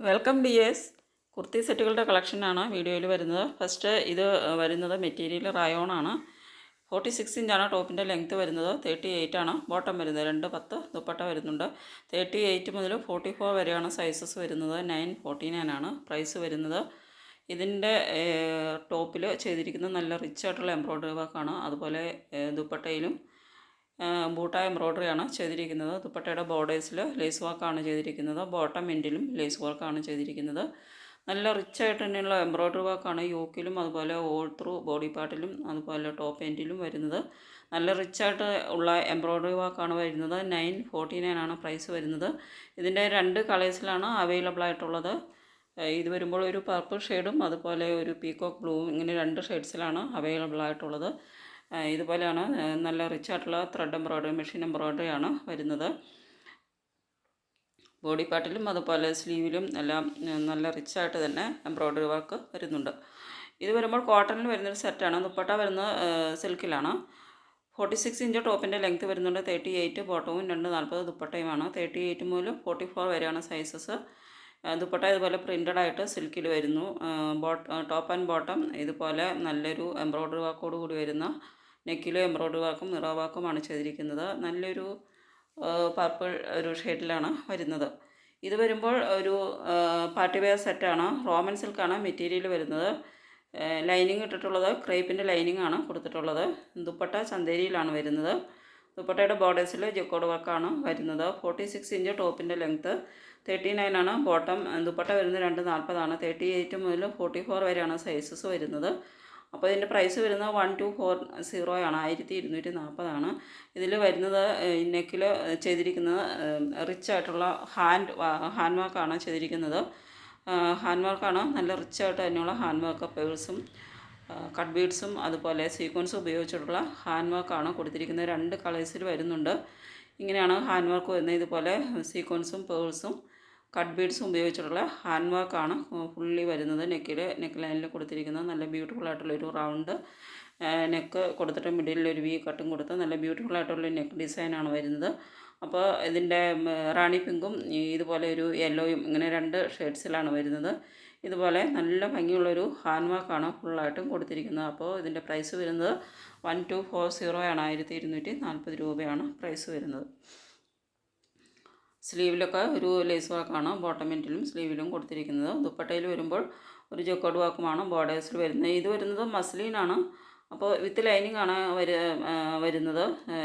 Welcome dears. Kurti സെറ്റുകളുടെ കളക്ഷനാണ് വീഡിയോയിൽ വരുന്നത്. ഫസ്റ്റ് ഇത് വരുന്നത് മെറ്റീരിയൽ റയോൺ ആണ്. 46 ഇഞ്ചാണ് ടോപ്പിൻ്റെ ലെങ്ത്ത് വരുന്നത്. 38 ആണ് ബോട്ടം വരുന്നത്. 210 ദുപ്പട്ട വരുന്നുണ്ട്. 38 മുതൽ 44 വരെയാണ് സൈസസ് വരുന്നത്. 949 ആണ് പ്രൈസ് വരുന്നത്. ഇതിൻ്റെ ടോപ്പിൽ ചെയ്തിരിക്കുന്നത് നല്ല റിച്ച് ആയിട്ടുള്ള എംബ്രോയ്ഡറി വർക്കാണ്. അതുപോലെ ദുപ്പട്ടയിലും ബൂട്ട എംബ്രോയ്ഡറിയാണ് ചെയ്തിരിക്കുന്നത്. ദുപ്പട്ടയുടെ ബോർഡേഴ്സിൽ ലേസ് വർക്കാണ് ചെയ്തിരിക്കുന്നത്. ബോട്ടം എൻഡിലും ലേസ് വർക്കാണ് ചെയ്തിരിക്കുന്നത്. നല്ല റിച്ച് ആയിട്ട് തന്നെയുള്ള എംബ്രോയ്ഡറി വർക്കാണ് യോക്കിലും അതുപോലെ ഓൾ ത്രൂ ബോഡി പാർട്ടിലും അതുപോലെ ടോപ്പ് എൻഡിലും വരുന്നത്. നല്ല റിച്ചായിട്ട് ഉള്ള എംബ്രോയ്ഡറി വർക്കാണ് വരുന്നത്. 949 ആണ് പ്രൈസ് വരുന്നത്. ഇതിൻ്റെ 2 കളേഴ്സിലാണ് അവൈലബിൾ ആയിട്ടുള്ളത്. ഇത് വരുമ്പോൾ ഒരു പർപ്പിൾ ഷെയ്ഡും അതുപോലെ ഒരു പീകോക്ക് ബ്ലൂവും, ഇങ്ങനെ 2 ഷെയ്ഡ്സിലാണ് അവൈലബിൾ ആയിട്ടുള്ളത്. ഇതുപോലെയാണ് നല്ല റിച്ച് ആയിട്ടുള്ള ത്രെഡ് എംബ്രോയ്ഡറി, മെഷീൻ എംബ്രോയ്ഡറി ആണ് വരുന്നത്. ബോഡി പാർട്ടിലും അതുപോലെ സ്ലീവിലും എല്ലാം നല്ല റിച്ചായിട്ട് തന്നെ എംബ്രോയ്ഡറി വർക്ക് വരുന്നുണ്ട്. ഇത് വരുമ്പോൾ കോട്ടണിൽ വരുന്നൊരു സെറ്റാണ്. ദുപ്പട്ട വരുന്നത് സിൽക്കിലാണ്. 46 ഇഞ്ച് ടോപ്പിൻ്റെ ലെങ്ത്ത് വരുന്നുണ്ട്. 38 ബോട്ടവും 240 ദുപ്പട്ടയുമാണ്. 38 മുതൽ 44 വരെയാണ് സൈസസ്. ദുപ്പട്ട ഇതുപോലെ പ്രിൻ്റഡ് ആയിട്ട് സിൽക്കിൽ വരുന്നു. ടോപ്പ് ആൻഡ് ബോട്ടം ഇതുപോലെ നല്ലൊരു എംബ്രോയ്ഡറി വർക്കോട് കൂടി വരുന്ന നെക്കിലും എംബ്രോയ്ഡറി വർക്കും മിറർ വർക്കുമാണ് ചെയ്തിരിക്കുന്നത്. നല്ലൊരു പർപ്പിൾ ഒരു ഷെയ്ഡിലാണ് വരുന്നത്. ഇത് വരുമ്പോൾ ഒരു പാർട്ടി വെയർ സെറ്റാണ്. റോമൻ സിൽക്കാണ് മെറ്റീരിയൽ വരുന്നത്. ലൈനിങ് ഇട്ടിട്ടുള്ളത് ക്രേപ്പിൻ്റെ ലൈനിങ് ആണ് കൊടുത്തിട്ടുള്ളത്. ദുപ്പട്ട ചന്തേരിയിലാണ് വരുന്നത്. ദുപ്പട്ടയുടെ ബോർഡേഴ്സിൽ ജക്കോഡ് വർക്കാണ് വരുന്നത്. 46 ഇഞ്ച് ടോപ്പിൻ്റെ ലെങ്ത്ത്. 39 ആണ് ബോട്ടം. ദുപ്പട്ട വരുന്നത് 240 ആണ്. 38 മുതൽ 44 വരെയാണ് സൈസസ് വരുന്നത്. അപ്പോൾ ഇതിൻ്റെ പ്രൈസ് വരുന്നത് 1240 ആണ്. 1240 ആണ്. ഇതിൽ വരുന്നത് നെക്കിൽ ചെയ്തിരിക്കുന്നത് റിച്ച് ആയിട്ടുള്ള ഹാൻഡ് വർക്കാണ് ചെയ്തിരിക്കുന്നത്. ഹാൻഡ് വർക്കാണ് നല്ല റിച്ച് ആയിട്ട് തന്നെയുള്ള ഹാൻഡ് വർക്ക്. പേഴ്സും കട്ട് ബീഡ്സും അതുപോലെ സീക്വൻസും ഉപയോഗിച്ചിട്ടുള്ള ഹാൻഡ് വർക്കാണ് കൊടുത്തിരിക്കുന്നത്. 2 കളേഴ്സിൽ വരുന്നുണ്ട്. ഇങ്ങനെയാണ് ഹാൻഡ് വർക്ക് വരുന്നത്. ഇതുപോലെ സീക്വൻസും പേഴ്സും കട്ട് ബീഡ്സും ഉപയോഗിച്ചിട്ടുള്ള ഹാൻഡ് വർക്കാണ് ഫുള്ളി വരുന്നത്. നെക്ക് ലൈനിൽ കൊടുത്തിരിക്കുന്നത് നല്ല ബ്യൂട്ടിഫുൾ ആയിട്ടുള്ളൊരു റൗണ്ട് നെക്ക് കൊടുത്തിട്ട് മിഡിലൊരു വി കട്ടും കൊടുത്ത് നല്ല ബ്യൂട്ടിഫുൾ ആയിട്ടുള്ള നെക്ക് ഡിസൈനാണ് വരുന്നത്. അപ്പോൾ ഇതിൻ്റെ റാണി പിങ്കും ഇതുപോലെ ഒരു യെല്ലോയും, ഇങ്ങനെ 2 ഷെയ്ഡ്സിലാണ് വരുന്നത്. ഇതുപോലെ നല്ല ഭംഗിയുള്ളൊരു ഹാൻഡ് വർക്കാണ് ഫുള്ളായിട്ടും കൊടുത്തിരിക്കുന്നത്. അപ്പോൾ ഇതിൻ്റെ പ്രൈസ് വരുന്നത് 1240 ആണ്. 1240 രൂപയാണ് പ്രൈസ് വരുന്നത്. സ്ലീവിലൊക്കെ ഒരു ലേസ് വർക്കാണ് ബോട്ടം എൻഡിലും സ്ലീവിലും കൊടുത്തിരിക്കുന്നത്. ദുപ്പട്ടയിൽ വരുമ്പോൾ ഒരു ജക്കോഡ് വർക്കുമാണ് ബോർഡേഴ്സിൽ വരുന്നത്. ഇത് വരുന്നത് മസ്ലിനാണ്. അപ്പോൾ വിത്ത് ലൈനിങ് ആണ് വരുന്നത്.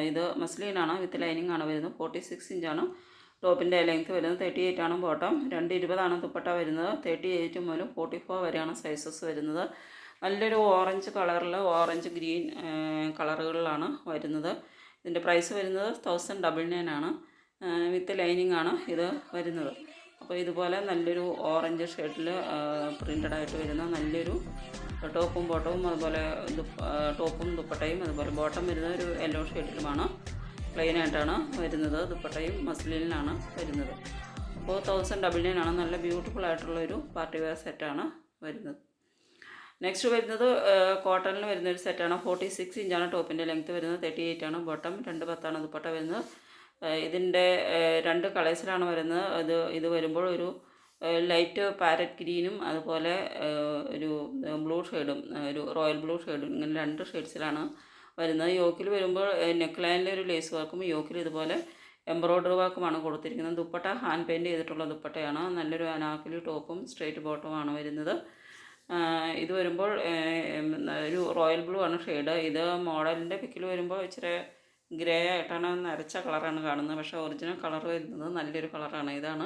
ഇത് മസ്ലിനാണ് വിത്ത് ലൈനിങ് ആണ് വരുന്നത്. 46 ഇഞ്ചാണ് ടോപ്പിൻ്റെ ലെങ്ത്ത് വരുന്നത്. 38 ആണ് ബോട്ടം. 220 ആണ് ദുപ്പട്ട വരുന്നത്. 38 മുതൽ 44 വരെയാണ് സൈസസ് വരുന്നത്. നല്ലൊരു ഓറഞ്ച് കളറിൽ ഓറഞ്ച് ഗ്രീൻ കളറുകളിലാണ് വരുന്നത്. ഇതിൻ്റെ പ്രൈസ് വരുന്നത് 1099 ആണ്. വിത്ത് ലൈനിങ് ആണ് ഇത് വരുന്നത്. അപ്പോൾ ഇതുപോലെ നല്ലൊരു ഓറഞ്ച് ഷെയ്ഡിൽ പ്രിൻ്റഡ് ആയിട്ട് വരുന്ന നല്ലൊരു ടോപ്പും ബോട്ടവും അതുപോലെ ടോപ്പും ദുപ്പട്ടയും അതുപോലെ ബോട്ടം വരുന്നത് ഒരു യെല്ലോ ഷെയ്ഡിലുമാണ്. പ്ലെയിൻ ആയിട്ടാണ് വരുന്നത്. ദുപ്പട്ടയും മസ്ലിനിലാണ് വരുന്നത്. അപ്പോൾ 1099 ആണ്. നല്ല ബ്യൂട്ടിഫുൾ ആയിട്ടുള്ളൊരു പാർട്ടി വെയർ സെറ്റാണ് വരുന്നത്. നെക്സ്റ്റ് വരുന്നത് കോട്ടണിൽ വരുന്നൊരു സെറ്റാണ്. 46 ഇഞ്ചാണ് ടോപ്പിൻ്റെ ലെങ്ത്ത് വരുന്നത്. 38 ആണ് ബോട്ടം. 210 ആണ് ദുപ്പട്ട വരുന്നത്. ഇതിൻ്റെ 2 കളേഴ്സിലാണ് വരുന്നത്. ഇത് വരുമ്പോൾ ഒരു ലൈറ്റ് പാരറ്റ് ഗ്രീനും അതുപോലെ ഒരു ബ്ലൂ ഷെയ്ഡും ഒരു റോയൽ ബ്ലൂ ഷെയ്ഡും, ഇങ്ങനെ 2 ഷെയ്ഡ്സിലാണ് വരുന്നത്. യോക്കിൽ വരുമ്പോൾ നെക്ക് ലൈനിൽ ഒരു ലേസ് വർക്കും യോക്കിൽ ഇതുപോലെ എംബ്രോയ്ഡറി വർക്കുമാണ് കൊടുത്തിരിക്കുന്നത്. ദുപ്പട്ട ഹാൻഡ് പെയിൻറ്റ് ചെയ്തിട്ടുള്ള ദുപ്പട്ടയാണ്. നല്ലൊരു അനാർക്കലി ടോപ്പും സ്ട്രെയിറ്റ് ബോട്ടവുമാണ് വരുന്നത്. ഇത് വരുമ്പോൾ ഒരു റോയൽ ബ്ലൂ ആണ് ഷെയ്ഡ്. ഇത് മോഡലിൻ്റെ പിക്കിൽ വരുമ്പോൾ ഇച്ചിരി ഗ്രേ ആയിട്ടാണ് നരച്ച കളറാണ് കാണുന്നത്. പക്ഷേ ഒറിജിനൽ കളർ വരുന്നത് നല്ലൊരു കളറാണ്. ഇതാണ്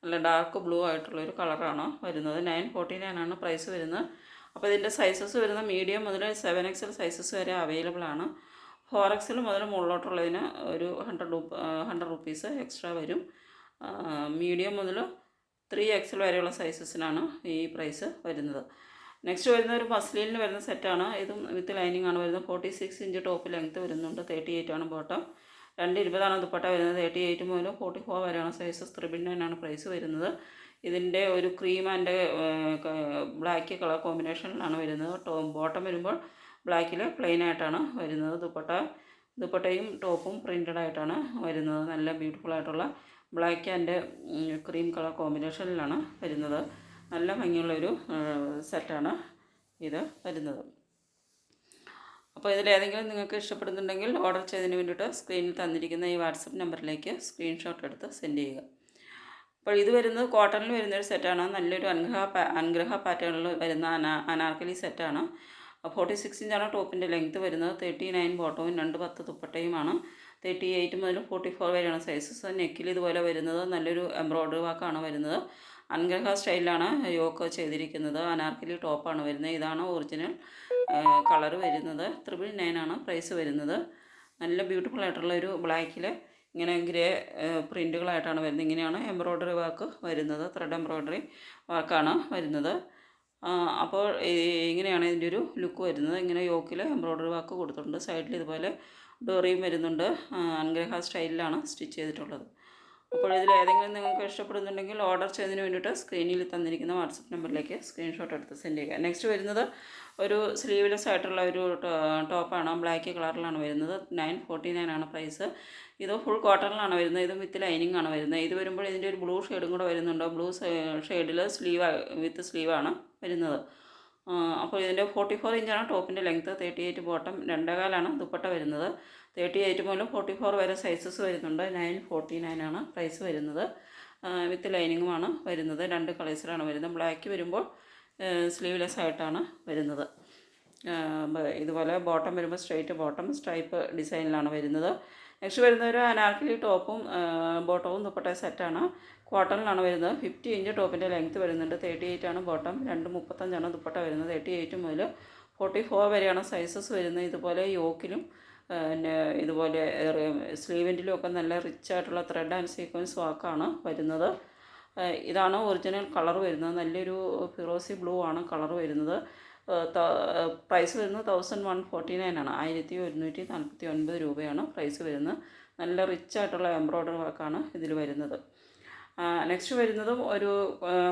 നല്ല ഡാർക്ക് ബ്ലൂ ആയിട്ടുള്ളൊരു കളറാണ് വരുന്നത്. 949 ആണ് പ്രൈസ് വരുന്നത്. അപ്പോൾ ഇതിൻ്റെ സൈസസ് വരുന്നത് മീഡിയം മുതൽ 7XL സൈസസ് വരെ അവൈലബിൾ ആണ്. 4XL മുതൽ മുകളിലോട്ടുള്ളതിന് ഒരു 100 റുപ്പീസ് എക്സ്ട്രാ വരും. മീഡിയം മുതൽ 3XL വരെയുള്ള സൈസസിനാണ് ഈ പ്രൈസ് വരുന്നത്. നെക്സ്റ്റ് വരുന്ന ഒരു മസ്ലിനിൽ വരുന്ന സെറ്റാണ്. ഇതും വിത്ത് ലൈനിങ് ആണ് വരുന്നത്. 46 ഇഞ്ച് ടോപ്പ് ലെങ്ത്ത് വരുന്നുണ്ട്. 38 ആണ് ബോട്ടം. 220 ആണ് ദുപ്പട്ട വരുന്നത്. 38 മുതൽ 44 വരെയാണ് സൈസസ്. 999 ആണ് പ്രൈസ് വരുന്നത്. ഇതിൻ്റെ ഒരു ക്രീം ആൻഡ് ബ്ലാക്ക് കളർ കോമ്പിനേഷനിലാണ് വരുന്നത്. ബോട്ടം വരുമ്പോൾ ബ്ലാക്കിൽ പ്ലെയിൻ ആയിട്ടാണ് വരുന്നത്. ദുപ്പട്ടയും ടോപ്പും പ്രിൻ്റഡ് ആയിട്ടാണ് വരുന്നത്. നല്ല ബ്യൂട്ടിഫുൾ ആയിട്ടുള്ള ബ്ലാക്ക് ആൻഡ് ക്രീം കളർ കോമ്പിനേഷനിലാണ് വരുന്നത്. നല്ല ഭംഗിയുള്ളൊരു സെറ്റാണ് ഇത് വരുന്നത്. അപ്പോൾ ഇതിലേതെങ്കിലും നിങ്ങൾക്ക് ഇഷ്ടപ്പെടുന്നുണ്ടെങ്കിൽ ഓർഡർ ചെയ്തതിന് വേണ്ടിയിട്ട് സ്ക്രീനിൽ തന്നിരിക്കുന്ന ഈ വാട്സപ്പ് നമ്പറിലേക്ക് സ്ക്രീൻഷോട്ട് എടുത്ത് സെൻഡ് ചെയ്യുക. അപ്പോൾ ഇത് വരുന്നത് കോട്ടണിൽ വരുന്നൊരു സെറ്റാണ്. നല്ലൊരു അൻഗ്രഹ പാറ്റേണിൽ വരുന്ന അനാർക്കലി സെറ്റാണ്. 46 ഇഞ്ചാണ് ടോപ്പിൻ്റെ ലെങ്ത്ത് വരുന്നത്. 39 ബോട്ടവും 210 ദുപ്പട്ടയുമാണ്. 38 മുതൽ 44 വരെയാണ് സൈസസ്. നെക്കിൽ ഇതുപോലെ വരുന്നത് നല്ലൊരു എംബ്രോയ്ഡറി വർക്കാണ് വരുന്നത്. അൻഗ്രഹ സ്റ്റൈലിലാണ് യോക്ക് ചെയ്തിരിക്കുന്നത്. അനാർക്കലി ടോപ്പാണ് വരുന്നത്. ഇതാണ് ഒറിജിനൽ കളർ വരുന്നത്. 999 ആണ് പ്രൈസ് വരുന്നത്. നല്ല ബ്യൂട്ടിഫുൾ ആയിട്ടുള്ള ഒരു ബ്ലാക്കിൽ ഇങ്ങനെ ഗ്രേ പ്രിൻറ്റുകളായിട്ടാണ് വരുന്നത്. ഇങ്ങനെയാണ് എംബ്രോയ്ഡറി വർക്ക് വരുന്നത്. ത്രെഡ് എംബ്രോയ്ഡറി വർക്കാണ് വരുന്നത്. അപ്പോൾ ഇങ്ങനെയാണ് ഇതിൻ്റെ ഒരു ലുക്ക് വരുന്നത്. ഇങ്ങനെ യോക്കിൽ എംബ്രോയ്ഡറി വർക്ക് കൊടുത്തിട്ടുണ്ട്. സൈഡിൽ ഇതുപോലെ ഡോറിയും വരുന്നുണ്ട്. അൻഗ്രഹ സ്റ്റൈലിലാണ് സ്റ്റിച്ച് ചെയ്തിട്ടുള്ളത്. അപ്പോൾ ഇതിൽ ഏതെങ്കിലും നിങ്ങൾക്ക് ഇഷ്ടപ്പെടുന്നുണ്ടെങ്കിൽ ഓർഡർ ചെയ്തതിന് വേണ്ടിയിട്ട് സ്ക്രീനിൽ തന്നിരിക്കുന്ന വാട്സപ്പ് നമ്പറിലേക്ക് സ്ക്രീൻഷോട്ട് എടുത്ത് സെൻഡ് ചെയ്യുക. നെക്സ്റ്റ് വരുന്നത് ഒരു സ്ലീവ്ലെസ് ആയിട്ടുള്ള ഒരു ടോപ്പാണ്. ബ്ലാക്ക് കളറിലാണ് വരുന്നത്. 949 ആണ് പ്രൈസ്. ഇത് ഫുൾ കോട്ടണിലാണ് വരുന്നത്. ഇതും വിത്ത് ലൈനിങ് ആണ് വരുന്നത്. ഇത് വരുമ്പോൾ ഇതിൻ്റെ ഒരു ബ്ലൂ ഷെയ്ഡും കൂടെ വരുന്നുണ്ട്. ബ്ലൂ ഷെയ്ഡിൽ വിത്ത് സ്ലീവാണ് വരുന്നത്. അപ്പോൾ ഇതിൻ്റെ 44 ഇഞ്ചാണ് ടോപ്പിൻ്റെ ലെങ്ത്ത്. 38 ബോട്ടം, 2.25 ദുപ്പട്ട വരുന്നത്. 38 മുതൽ 44 വരെ സൈസസ് വരുന്നുണ്ട്. 949 ആണ് പ്രൈസ് വരുന്നത്. വിത്ത് ലൈനിങ്ങുമാണ് വരുന്നത്. 2 കളേഴ്സിലാണ് വരുന്നത്. ബ്ലാക്ക് വരുമ്പോൾ സ്ലീവ്ലെസ് ആയിട്ടാണ് വരുന്നത്. ഇതുപോലെ ബോട്ടം വരുമ്പോൾ സ്ട്രെയിറ്റ് ബോട്ടം സ്ട്രൈപ്പ് ഡിസൈനിലാണ് വരുന്നത്. നെക്സ്റ്റ് വരുന്ന ഒരു അനാർക്കലി ടോപ്പും ബോട്ടവും ദുപ്പട്ട സെറ്റാണ്. കോട്ടണിലാണ് വരുന്നത്. 50 ഇഞ്ച് ടോപ്പിൻ്റെ ലെങ്ത്ത് വരുന്നുണ്ട്. 38 ആണ് ബോട്ടം, 235 ദുപ്പട്ട വരുന്നത്. 38 മുതൽ 44 വരെയാണ് സൈസസ് വരുന്നത്. ഇതുപോലെ യോക്കിലും ഇതുപോലെ സ്ലീവെൻറ്റിലും ഒക്കെ നല്ല റിച്ച് ആയിട്ടുള്ള ത്രെഡ് ആൻഡ് സീക്വൻസ് വർക്കാണ് വരുന്നത്. ഇതാണ് ഒറിജിനൽ കളർ വരുന്നത്. നല്ലൊരു ഫിറോസി ബ്ലൂ ആണ് കളർ വരുന്നത്. പ്രൈസ് വരുന്നത് 1149 ആണ്. 1149 രൂപയാണ് പ്രൈസ് വരുന്നത്. നല്ല റിച്ച് ആയിട്ടുള്ള എംബ്രോയ്ഡറി വർക്കാണ് ഇതിൽ വരുന്നത്. നെക്സ്റ്റ് വരുന്നതും ഒരു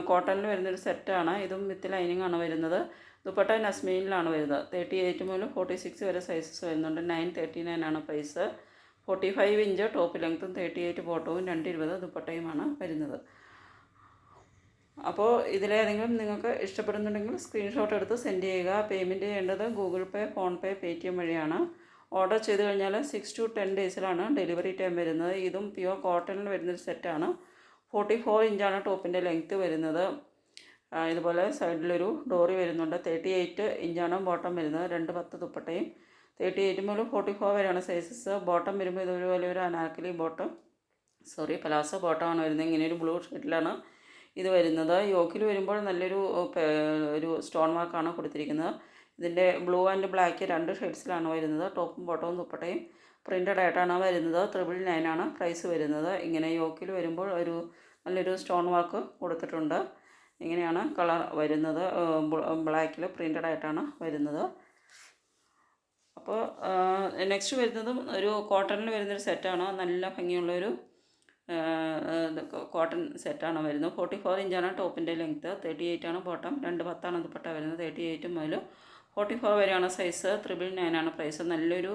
കോട്ടണിൽ വരുന്നൊരു സെറ്റാണ്. ഇതും വിത്ത് ലൈനിങ് ആണ് വരുന്നത്. ദുപ്പട്ട നസ്മീനിലാണ് വരുന്നത്. 38 മുതൽ 46 വരെ സൈസസ് വരുന്നുണ്ട്. 939 ആണ് പ്രൈസ്. 45 ഇഞ്ച് ടോപ്പ് ലെങ്ത്തും 38 ബോട്ടവും 220 ദുപ്പട്ടയുമാണ് വരുന്നത്. അപ്പോൾ ഇതിലേതെങ്കിലും നിങ്ങൾക്ക് ഇഷ്ടപ്പെടുന്നുണ്ടെങ്കിൽ സ്ക്രീൻഷോട്ട് എടുത്ത് സെൻഡ് ചെയ്യുക. പേയ്മെൻറ്റ് ചെയ്യേണ്ടത് ഗൂഗിൾ പേ, ഫോൺ പേ, പേടിഎം വഴിയാണ്. ഓർഡർ ചെയ്ത് കഴിഞ്ഞാൽ 6 to 10 ഡേയ്സിലാണ് ഡെലിവറി ടൈം വരുന്നത്. ഇതും പ്യുവർ കോട്ടണിൽ വരുന്നൊരു സെറ്റാണ്. 44 ഇഞ്ചാണ് ടോപ്പിൻ്റെ ലെങ്ത്ത് വരുന്നത്. ഇതുപോലെ സൈഡിലൊരു ഡോറി വരുന്നുണ്ട്. 38 ഇഞ്ചാണ് ബോട്ടം വരുന്നത്. 210 ദുപ്പട്ടയും. 38 മുതൽ 44 വരെയാണ് സൈസസ്. ബോട്ടം വരുമ്പോൾ ഇതുപോലെ ഒരു അനാർക്കലി പലാസോ ബോട്ടമാണ് വരുന്നത്. ഇങ്ങനെ ഒരു ബ്ലൂ ഷെയ്ഡിലാണ് ഇത് വരുന്നത്. യോക്കിൽ വരുമ്പോൾ നല്ലൊരു സ്റ്റോൺ വർക്കാണ് കൊടുത്തിരിക്കുന്നത്. ഇതിൻ്റെ ബ്ലൂ ആൻഡ് ബ്ലാക്ക് 2 ഷെയ്ഡ്സിലാണ് വരുന്നത്. ടോപ്പും ബോട്ടവും ദുപ്പട്ടയും പ്രിൻ്റഡ് ആയിട്ടാണ് വരുന്നത്. 999 ആണ് പ്രൈസ് വരുന്നത്. ഇങ്ങനെ യോക്കിൽ വരുമ്പോൾ നല്ലൊരു സ്റ്റോൺ വർക്ക് കൊടുത്തിട്ടുണ്ട്. ഇങ്ങനെയാണ് കളർ വരുന്നത്. ബ്ലാക്കിൽ പ്രിൻ്റഡ് ആയിട്ടാണ് വരുന്നത്. അപ്പോൾ നെക്സ്റ്റ് വരുന്നതും ഒരു കോട്ടണിൽ വരുന്നൊരു സെറ്റാണ്. നല്ല ഭംഗിയുള്ളൊരു കോട്ടൺ സെറ്റാണ് വരുന്നത്. 44 ഇഞ്ചാണ് ടോപ്പിൻ്റെ ലെങ്ത്ത്. 38 ആണ് ബോട്ടം, 210 ദുപ്പട്ട വരുന്നത്. 38 മുതൽ 44 വരെയാണ് സൈസ്. 999 ആണ് പ്രൈസ്. നല്ലൊരു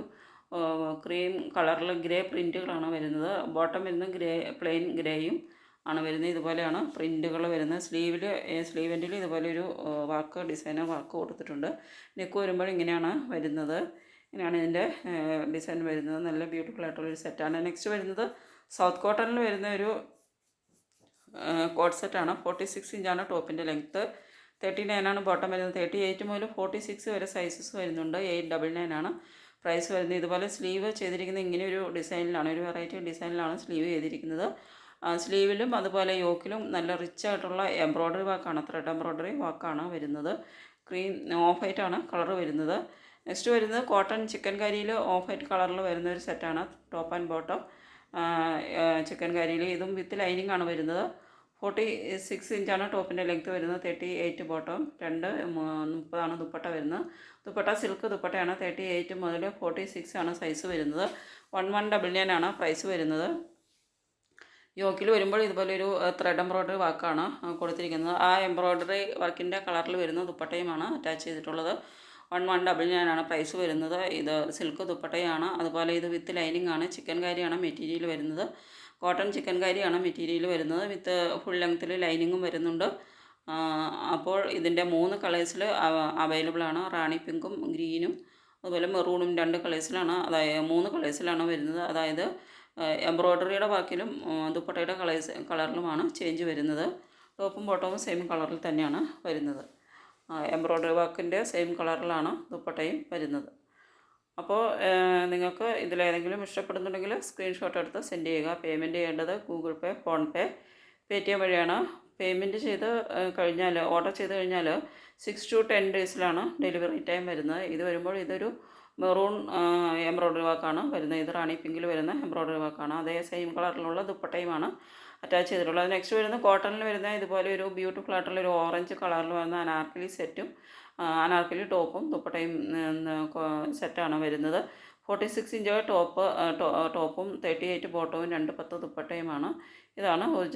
ക്രീം കളറിൽ ഗ്രേ പ്രിൻറ്റുകളാണ് വരുന്നത്. ബോട്ടം വരുന്നത് പ്ലെയിൻ ഗ്രേയും ആണ് വരുന്നത്. ഇതുപോലെയാണ് പ്രിൻറ്റുകൾ വരുന്നത്. സ്ലീവെൻറ്റിൽ ഇതുപോലെ ഒരു ഡിസൈനർ വർക്ക് കൊടുത്തിട്ടുണ്ട്. നെക്ക് വരുമ്പോൾ ഇങ്ങനെയാണ് വരുന്നത്. ഇങ്ങനെയാണ് ഇതിൻ്റെ ഡിസൈൻ വരുന്നത്. നല്ല ബ്യൂട്ടിഫുൾ ആയിട്ടുള്ളൊരു സെറ്റാണ്. നെക്സ്റ്റ് വരുന്നത് സൗത്ത് കോട്ടണിൽ വരുന്ന ഒരു കോട്ട് സെറ്റാണ്. 46 ഇഞ്ചാണ് ടോപ്പിൻ്റെ ലെങ്ത്ത്. 39 ആണ് ബോട്ടം വരുന്നത്. 38 മുതൽ 46 വരെ സൈസസ് വരുന്നുണ്ട്. 899 ആണ് പ്രൈസ് വരുന്നത്. ഇതുപോലെ സ്ലീവ് ചെയ്തിരിക്കുന്നത് ഇങ്ങനെ ഒരു ഡിസൈനിലാണ്, ഒരു വെറൈറ്റി ഡിസൈനിലാണ് സ്ലീവ് ചെയ്തിരിക്കുന്നത്. സ്ലീവിലും അതുപോലെ യോക്കിലും നല്ല റിച്ച് ആയിട്ടുള്ള എംബ്രോയ്ഡറി വർക്കാണ്, ത്രെഡ് എംബ്രോയ്ഡറി വർക്കാണ് വരുന്നത്. ഓഫ് വൈറ്റ് ആണ് കളർ വരുന്നത്. നെക്സ്റ്റ് വരുന്നത് കോട്ടൺ ചിക്കൻ കാരിയിൽ ഓഫ് വൈറ്റ് കളറിൽ വരുന്ന ഒരു സെറ്റാണ്. ടോപ്പ് ആൻഡ് ബോട്ടം ചിക്കൻ കാരിയിൽ. ഇതും വിത്ത് ലൈനിങ് ആണ് വരുന്നത്. 46 ഇഞ്ചാണ് ടോപ്പിൻ്റെ ലെങ്ത്ത് വരുന്നത്. 38 ബോട്ടം, 230 ദുപ്പട്ട വരുന്നത്. ദുപ്പട്ട സിൽക്ക് ദുപ്പട്ടയാണ്. 38 മുതൽ 46 ആണ് സൈസ് വരുന്നത്. 1199 ആണ് പ്രൈസ് വരുന്നത്. യോക്കിൽ വരുമ്പോൾ ഇതുപോലെ ഒരു ത്രെഡ് എംബ്രോയ്ഡറി വർക്കാണ് കൊടുത്തിരിക്കുന്നത്. ആ എംബ്രോയ്ഡറി വർക്കിൻ്റെ കളറിൽ വരുന്ന ദുപ്പട്ടയുമാണ് അറ്റാച്ച് ചെയ്തിട്ടുള്ളത്. 1199 ആണ് പ്രൈസ് വരുന്നത്. ഇത് സിൽക്ക് ദുപ്പട്ടയാണ്. അതുപോലെ ഇത് വിത്ത് ലൈനിങ് ആണ്. ചിക്കൻ കാരിയാണ് മെറ്റീരിയൽ വരുന്നത്. കോട്ടൺ ചിക്കൻ കാരിയാണ് മെറ്റീരിയൽ വരുന്നത്. വിത്ത് ഫുൾ ലെങ്ത്തിൽ ലൈനിങ്ങും വരുന്നുണ്ട്. അപ്പോൾ ഇതിൻ്റെ 3 കളേഴ്സിൽ അവൈലബിൾ ആണ്. റാണി പിങ്കും ഗ്രീനും അതുപോലെ മെറൂണും 2 കളേഴ്സിലാണ്, അതായത് 3 കളേഴ്സിലാണ് വരുന്നത്. അതായത് എംബ്രോയ്ഡറിയുടെ വർക്കിലും ദുപ്പട്ടയുടെ കളറിലുമാണ് ചേഞ്ച് വരുന്നത്. ടോപ്പും ബോട്ടവും സെയിം കളറിൽ തന്നെയാണ് വരുന്നത്. എംബ്രോയ്ഡറി വർക്കിൻ്റെ സെയിം കളറിലാണ് ദുപ്പട്ടയും വരുന്നത്. അപ്പോൾ നിങ്ങൾക്ക് ഇതിലേതെങ്കിലും ഇഷ്ടപ്പെടുന്നുണ്ടെങ്കിൽ സ്ക്രീൻഷോട്ട് എടുത്ത് സെൻഡ് ചെയ്യുക. പേയ്മെൻറ്റ് ചെയ്യേണ്ടത് ഗൂഗിൾ പേ, ഫോൺപേ, പേടിഎം വഴിയാണ്. പേയ്മെൻറ്റ് ചെയ്ത് കഴിഞ്ഞാൽ, ഓർഡർ ചെയ്ത് കഴിഞ്ഞാൽ 6 to 10 ഡേയ്സിലാണ് ഡെലിവറി ടൈം വരുന്നത്. ഇത് വരുമ്പോൾ ഇതൊരു മെറൂൺ എംബ്രോയ്ഡറി വർക്കാണ് വരുന്നത്. ഇത് റാണി പിങ്കിൽ വരുന്ന എംബ്രോയ്ഡറി വർക്കാണ്. അതേ സെയിം കളറിലുള്ള ദുപ്പട്ടയുമാണ് അറ്റാച്ച് ചെയ്തിട്ടുള്ളത്. നെക്സ്റ്റ് വരുന്നത് കോട്ടണിൽ വരുന്ന ഇതുപോലെ ഒരു ബ്യൂട്ടിഫുൾ ആയിട്ടുള്ള ഒരു ഓറഞ്ച് കളറിൽ വരുന്ന അനാർക്കലി സെറ്റും അനാർക്കലി ടോപ്പും ദുപ്പട്ടയും സെറ്റാണ് വരുന്നത്. 46 ഇഞ്ച് ടോപ്പും 38 ബോട്ടവും 2 10 ദുപ്പട്ടയുമാണ്. ഇതാണ് ഒറിജിനൽ